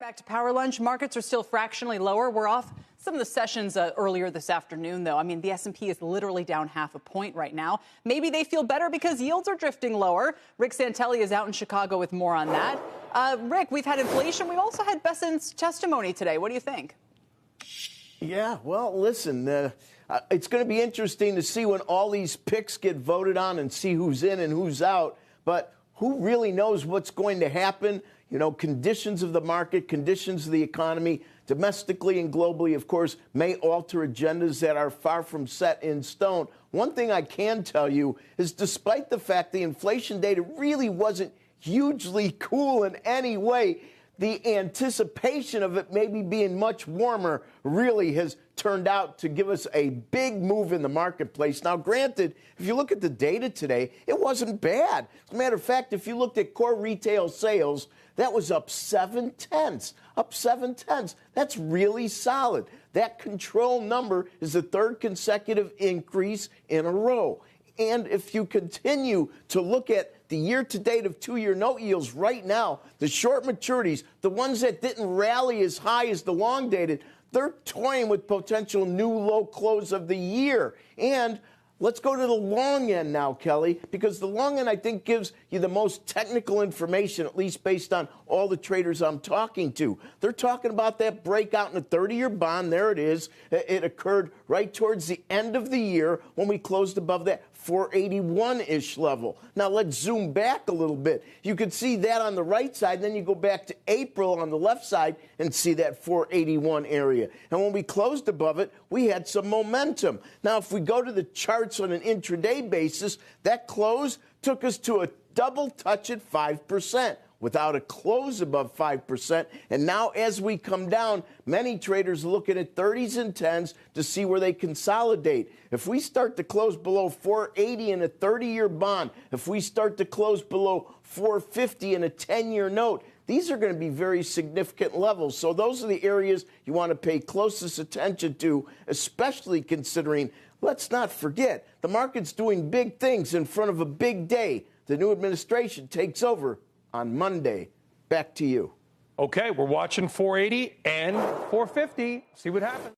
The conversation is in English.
Back to Power Lunch. Markets are still fractionally lower. We're off some of the sessions earlier this afternoon, though. I mean, the S&P is literally down 0.5 point right now. Maybe they feel better because yields are drifting lower. Rick Santelli is out in Chicago with more on that. Rick, we've had inflation. We've also had Besson's testimony today. What do you think? Yeah, well, listen, it's going to be interesting to see when all these picks get voted on and see who's in and who's out. But who really knows what's going to happen? You know, conditions of the market, conditions of the economy, domestically and globally, of course, may alter agendas that are far from set in stone. One thing I can tell you is despite the fact the inflation data really wasn't hugely cool in any way, the anticipation of it maybe being much warmer really has turned out to give us a big move in the marketplace. Now, granted, if you look at the data today, it wasn't bad. As a matter of fact, if you looked at core retail sales, that was up 0.7, up 0.7. That's really solid. That control number is the third consecutive increase in a row. And if you continue to look at the year-to-date of two-year note yields right now, the short maturities, the ones that didn't rally as high as the long-dated, they're toying with potential new low close of the year. And let's go to the long end now, Kelly, because the long end, I think, gives you the most technical information, at least based on all the traders I'm talking to. They're talking about that breakout in the 30-year bond. There it is. It occurred right towards the end of the year when we closed above that 481-ish level. Now, let's zoom back a little bit. You can see that on the right side. Then you go back to April on the left side and see that 481 area. And when we closed above it, we had some momentum. Now, if we go to the charts on an intraday basis, that close took us to a double touch at 5%. Without a close above 5%. And now as we come down, many traders are looking at 30s and 10s to see where they consolidate. If we start to close below 480 in a 30-year bond, if we start to close below 450 in a 10-year note, these are going to be very significant levels. So those are the areas you want to pay closest attention to, especially considering, let's not forget, the market's doing big things in front of a big day. The new administration takes over on Monday. Back to you. Okay, we're watching 480 and 450. See what happens.